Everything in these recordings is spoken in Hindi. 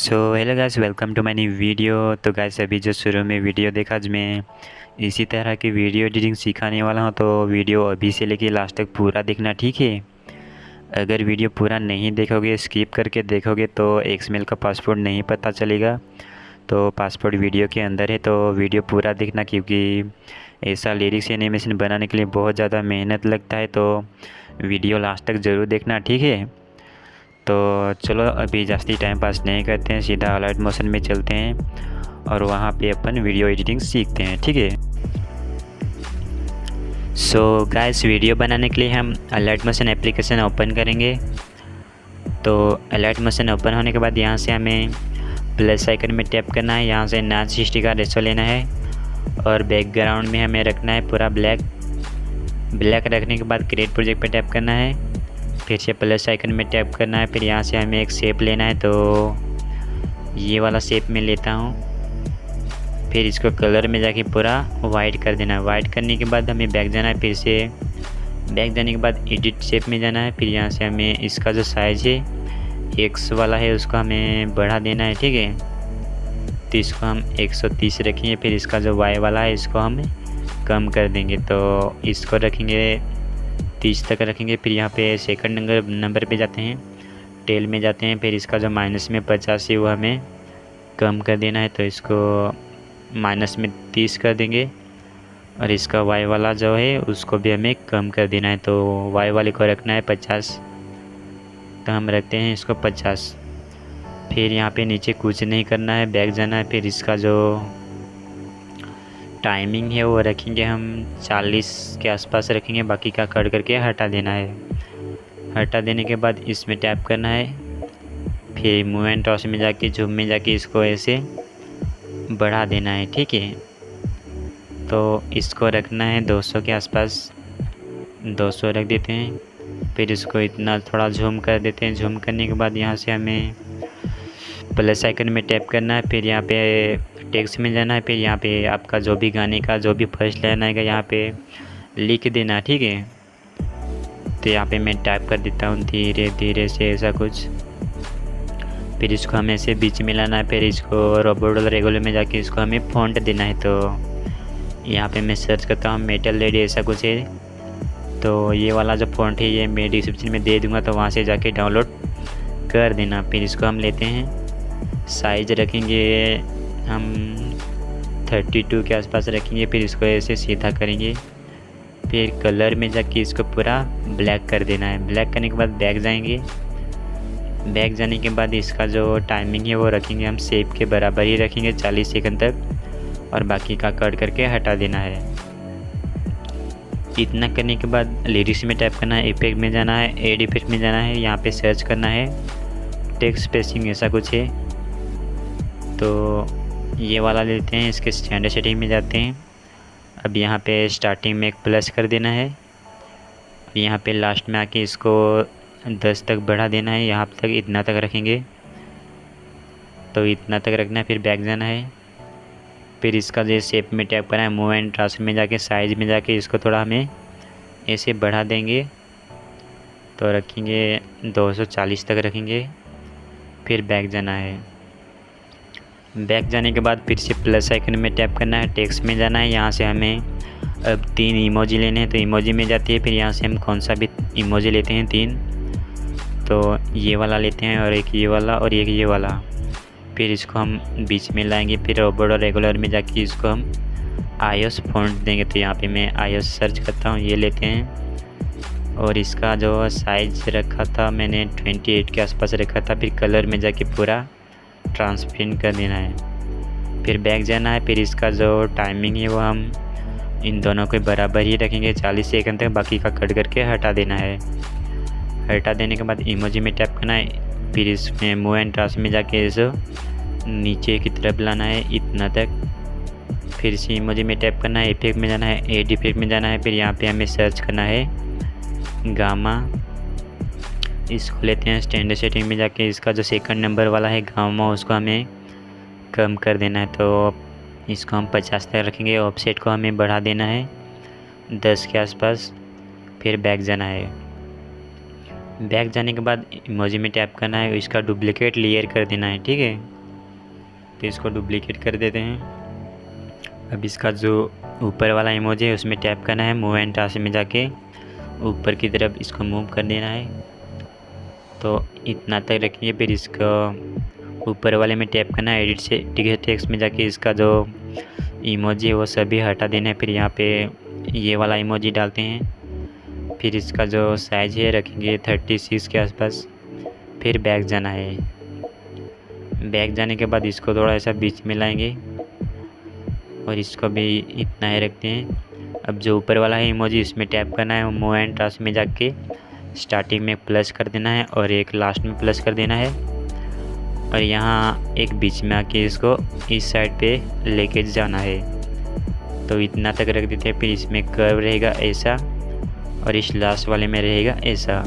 So hello guys, welcome to my new video. तो गाइस, अभी जो शुरू में वीडियो देखा, आज मैं इसी तरह की वीडियो एडिटिंग सिखाने वाला हूं। तो वीडियो अभी से लेके लास्ट तक पूरा देखना, ठीक है। अगर वीडियो पूरा नहीं देखोगे, स्किप करके देखोगे तो एक्सएमएल का पासवर्ड नहीं पता चलेगा। तो पासवर्ड वीडियो के अंदर है, तो वीडियो पूरा देखना, क्योंकि ऐसा लिरिक्स एनिमेशन बनाने के लिए बहुत ज़्यादा मेहनत लगता है। तो वीडियो लास्ट तक ज़रूर देखना, ठीक है। तो चलो, अभी जास्ती टाइम पास नहीं करते हैं, सीधा अलर्ट मोशन में चलते हैं और वहाँ पे अपन वीडियो एडिटिंग सीखते हैं, ठीक है। सो गाइस, वीडियो बनाने के लिए हम अलर्ट मोशन एप्लीकेशन ओपन करेंगे। तो अलर्ट मोशन ओपन होने के बाद यहाँ से हमें प्लस आइकन में टैप करना है। यहाँ से नॉन 60 का रेशो लेना है और बैकग्राउंड में हमें रखना है पूरा ब्लैक। रखने के बाद क्रिएट प्रोजेक्ट पे टैप करना है, फिर से प्लस आइकन में टैप करना है। फिर यहाँ से हमें एक शेप लेना है, तो ये वाला शेप में लेता हूँ। फिर इसको कलर में जाके पूरा वाइट कर देना है। वाइट करने के बाद हमें बैक जाना है। फिर से बैक जाने के बाद एडिट शेप में जाना है। फिर यहाँ से हमें इसका जो साइज़ है एक्स वाला है उसको हमें बढ़ा देना है, ठीक है। तो इसको हम 130 रखेंगे। फिर इसका जो वाई वाला है इसको हम कम कर देंगे, तो इसको रखेंगे 30 तक रखेंगे। फिर यहाँ पे सेकंड नंबर पे जाते हैं, टेल में जाते हैं। फिर इसका जो माइनस में 50 है वो हमें कम कर देना है, तो इसको माइनस में 30 कर देंगे। और इसका वाई वाला जो है उसको भी हमें कम कर देना है, तो वाई वाले को रखना है 50, तो हम रखते हैं इसको 50। फिर यहाँ पे नीचे कुछ नहीं करना है, बैक जाना है। फिर इसका जो टाइमिंग है वो रखेंगे हम 40 के आसपास रखेंगे, बाकी का कट करके हटा देना है। हटा देने के बाद इसमें टैप करना है, फिर मूव एंड टॉस में जाके जूम में जाके इसको ऐसे बढ़ा देना है, ठीक है। तो इसको रखना है 200 के आसपास, 200 रख देते हैं। फिर इसको इतना थोड़ा जूम कर देते हैं। जूम करने के बाद यहाँ से हमें प्लस आइकन में टैप करना है। फिर यहाँ पे टेक्स्ट में जाना है। फिर यहाँ पे आपका जो भी गाने का जो भी फर्स्ट लाइन आएगा यहाँ पे लिख देना, ठीक है। तो यहाँ पे मैं टाइप कर देता हूँ धीरे धीरे से, ऐसा कुछ। फिर इसको हमें ऐसे बीच में लाना है। फिर इसको रोबोट रेगुलर में जाके इसको हमें फ़ॉन्ट देना है। तो यहाँ पे मैं सर्च करता हूँ मेटल लेडी, ऐसा कुछ है। तो ये वाला जो फ़ॉन्ट है ये मैं डिस्क्रिप्शन में दे दूँगा, तो वहाँ से जाके डाउनलोड कर देना। फिर इसको हम लेते हैं, साइज़ रखेंगे हम 32 के आसपास रखेंगे। फिर इसको ऐसे सीधा करेंगे। फिर कलर में जाके इसको पूरा ब्लैक कर देना है। ब्लैक करने के बाद बैक जाएंगे। बैक जाने के बाद इसका जो टाइमिंग है वो रखेंगे हम शेप के बराबर ही रखेंगे 40 सेकंड तक, और बाकी का कट करके हटा देना है। इतना करने के बाद लिरिक्स में टाइप करना है, इफेक्ट में जाना है, एड इफेक्ट में जाना है। यहाँ पे सर्च करना है टेक्स्ट स्पेसिंग, ऐसा कुछ है। तो ये वाला लेते हैं, इसके स्टैंडर्ड सेटिंग में जाते हैं। अब यहाँ पे स्टार्टिंग में एक प्लस कर देना है। यहाँ पे लास्ट में आके इसको 10 तक बढ़ा देना है। यहाँ तक इतना तक रखेंगे, तो इतना तक रखना है। फिर बैक जाना है। फिर इसका जो शेप में टैप करना है, मूव एंड ट्रांसफर में जाके साइज में जाके इसको थोड़ा हमें ऐसे बढ़ा देंगे, तो रखेंगे 240 तक रखेंगे। फिर बैक जाना है। बैक जाने के बाद फिर से प्लस आइकन में टैप करना है, टेक्स्ट में जाना है। यहाँ से हमें अब 3 इमोजी लेने हैं, तो इमोजी में जाती है। फिर यहाँ से हम कौन सा भी इमोजी लेते हैं, 3, तो ये वाला लेते हैं, और एक ये वाला और एक ये वाला। फिर इसको हम बीच में लाएंगे। फिर रोबोट और रेगुलर में जाके इसको हम आईओएस फ़ॉन्ट देंगे। तो यहाँ पे मैं आईओएस सर्च करता हूँ, ये लेते हैं। और इसका जो साइज़ रखा था मैंने 28 के आसपास रखा था। फिर कलर में जाके पूरा ट्रांसपेरेंट कर देना है। फिर बैक जाना है। फिर इसका जो टाइमिंग है वो हम इन दोनों के बराबर ही रखेंगे 40 सेकंड तक, बाकी का कट करके हटा देना है। हटा देने के बाद इमोजी में टैप करना है। फिर इसमें मूव एंड ट्रांस में जाके इसे नीचे की तरफ लाना है, इतना तक। फिर से इमोजी में टैप करना है, इफेक्ट में जाना है, एड इफेक्ट में जाना है। फिर यहाँ पे हमें सर्च करना है गामा। इसको लेते हैं स्टैंडर्ड सेटिंग में जाके, इसका जो सेकंड नंबर वाला है गामा उसको हमें कम कर देना है, तो इसको हम 50 तक रखेंगे। ऑफसेट को हमें बढ़ा देना है 10 के आसपास। फिर बैक जाना है। बैक जाने के बाद इमोजी में टैप करना है, इसका डुप्लीकेट लेयर कर देना है, ठीक है। तो इसको डुप्लीकेट कर देते हैं। अब इसका जो ऊपर वाला इमोजी है उसमें टैप करना है, मूव एंड ट्रांसफर में जाके ऊपर की तरफ इसको मूव कर देना है। तो इतना तक रखिए, फिर इसको ऊपर वाले में टैप करना है, एडिट से टेक्स्ट में जाके इसका जो इमोजी है वो सभी हटा देना है। फिर यहाँ पे ये वाला इमोजी डालते हैं, फिर इसका जो साइज़ है रखेंगे 36 के आसपास। फिर बैक जाना है, बैक जाने के बाद इसको थोड़ा ऐसा बीच में लाएंगे और इसको भी इतना ही रखते हैं। अब जो ऊपर वाला है इमोजी इसमें टैप करना है, मूव एंड ट्रांसफर में जाके स्टार्टिंग में प्लस कर देना है और एक लास्ट में प्लस कर देना है। और यहाँ एक बीच में आके इसको इस साइड पे लेके जाना है। तो इतना तक रख देते हैं। फिर इसमें कर्व रहेगा ऐसा और इस लास्ट वाले में रहेगा ऐसा।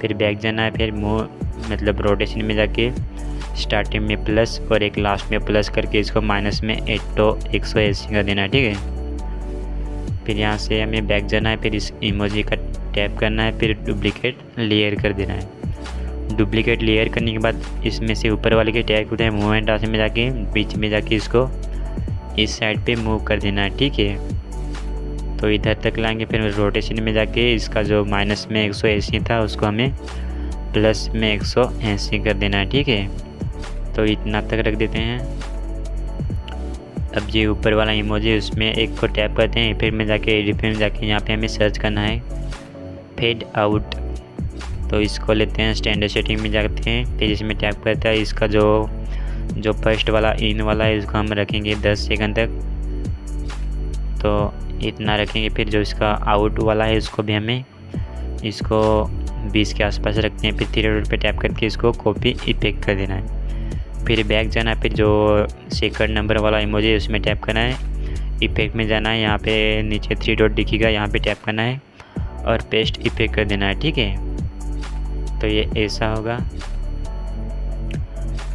फिर बैक जाना है, फिर मूव मतलब रोटेशन में जाके स्टार्टिंग में प्लस और एक लास्ट में प्लस करके इसको माइनस में 180 कर देना है, ठीक है। फिर यहाँ से हमें बैक जाना है, फिर इस इमोजी का टैप करना है, फिर डुप्लीकेट लेयर कर देना है। डुप्लीकेट लेयर करने के बाद इसमें से ऊपर वाले के टैग होते हैं, मूव एंड ट्रांसफर में जाके बीच में जाके इसको इस साइड पे मूव कर देना है, ठीक है। तो इधर तक लाएंगे, फिर रोटेशन में जाके इसका जो माइनस में 180 था उसको हमें प्लस में 180 कर देना है, ठीक है। तो इतना तक रख देते हैं। अब ये ऊपर वाला इमोजी उसमें एक को टैप करते हैं, फिर में जाके एडिट में जाके यहाँ पे हमें सर्च करना है फेड आउट। तो इसको लेते हैं, स्टैंडर्ड सेटिंग में जाते हैं, फिर इसमें टैप करता है। इसका जो फर्स्ट वाला इन वाला है इसको हम रखेंगे 10 सेकंड तक, तो इतना रखेंगे। फिर जो इसका आउट वाला है उसको भी हमें इसको 20 के आसपास रखते हैं। फिर 3 डॉट पे टैप करके इसको कॉपी इफेक्ट कर देना है। फिर बैक जाना है, फिर जो सेकंड नंबर वाला इमोजी है उसमें टैप करना है, इफेक्ट में जाना है, यहाँ पे नीचे 3 डॉट दिखेगा, यहाँ पे टैप करना है और पेस्ट इफेक्ट कर देना है, ठीक है। तो ये ऐसा होगा।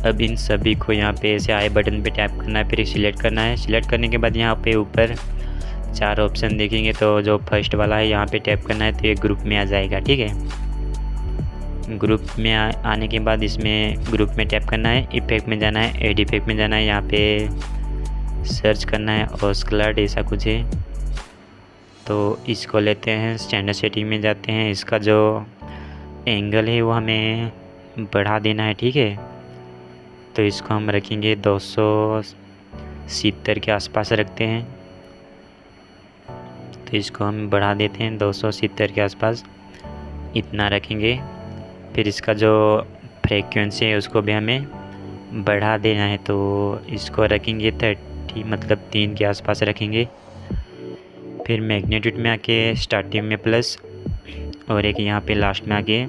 अब इन सभी को यहाँ पे ऐसे आई बटन पे टैप करना है, फिर सिलेक्ट करना है। सिलेक्ट करने के बाद यहाँ पे ऊपर 4 ऑप्शन देखेंगे, तो जो फर्स्ट वाला है यहाँ पे टैप करना है, तो ये ग्रुप में आ जाएगा, ठीक है। ग्रुप में आने के बाद इसमें ग्रुप में टैप करना है, इफेक्ट में जाना है, एड इफेक्ट में जाना है, यहाँ पे सर्च करना है ऑस्कलर्ड ऐसा कुछ है। तो इसको लेते हैं, स्टैंडर्ड सेटिंग में जाते हैं, इसका जो एंगल है वो हमें बढ़ा देना है, ठीक है। तो इसको हम रखेंगे 270 के आसपास रखते हैं। तो इसको हम बढ़ा देते हैं 270 के आसपास, इतना रखेंगे। फिर इसका जो फ्रीक्वेंसी है उसको भी हमें बढ़ा देना है, तो इसको रखेंगे 30 मतलब 3 के आसपास रखेंगे। फिर मैग्नीट्यूड में आके स्टार्टिंग में प्लस और एक यहाँ पे लास्ट में आके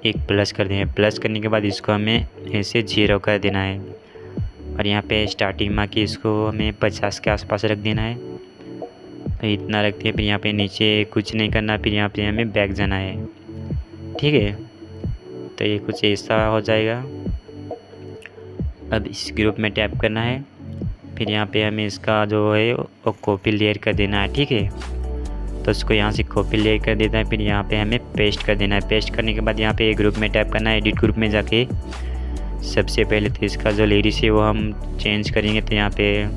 एक प्लस कर देंगे। प्लस करने के बाद इसको हमें ऐसे 0 कर देना है और यहाँ पे स्टार्टिंग में आके इसको हमें 50 के आसपास रख देना है। तो इतना रखते हैं। फिर यहाँ पे नीचे कुछ नहीं करना, फिर यहाँ पे हमें बैक जाना है, ठीक है। तो ये कुछ ऐसा हो जाएगा। अब इस ग्रुप में टैप करना है, फिर यहाँ पे हमें इसका जो है वो कॉपी लेयर कर देना है, ठीक है। तो उसको यहाँ से कॉपी लेयर कर देना है, फिर यहाँ पे हमें पेस्ट कर देना है। पेस्ट करने के बाद यहाँ पे ग्रुप में टैप करना है, एडिट ग्रुप में जाके सबसे पहले तो इसका जो लिरिक्स है वो हम चेंज करेंगे। तो यहाँ पे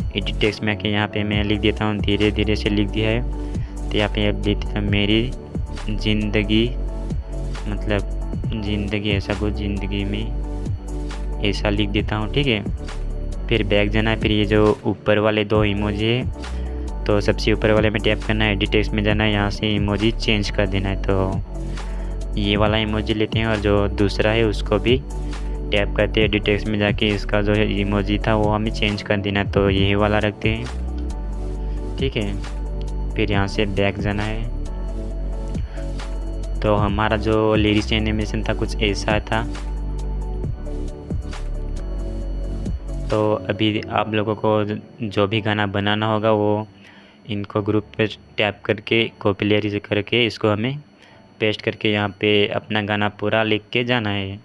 एडिट टेक्स्ट में आके यहाँ पे मैं लिख देता हूँ, धीरे धीरे से लिख दिया है। तो यहाँ पे अब लिखते हैं मेरी ज़िंदगी, मतलब ज़िंदगी ऐसा कुछ, ज़िंदगी में ऐसा लिख देता हूँ, ठीक है। फिर बैक जाना है, फिर ये जो ऊपर वाले 2 इमोजी है तो सबसे ऊपर वाले में टैप करना है, एडिट टेक्स्ट में जाना है, यहाँ से इमोजी चेंज कर देना है। तो ये वाला इमोजी लेते हैं और जो दूसरा है उसको भी टैप करते हैं, एडिट टेक्स्ट में जाके इसका जो है इमोजी था वो हमें चेंज कर देना है। तो यही वाला रखते हैं, ठीक है। फिर यहाँ से बैक जाना है। तो हमारा जो लिरिक्स एनिमेशन था कुछ ऐसा था। तो अभी आप लोगों को जो भी गाना बनाना होगा वो इनको ग्रुप पे टैप करके कॉपी लेयर करके इसको हमें पेस्ट करके यहाँ पे अपना गाना पूरा लिख के जाना है।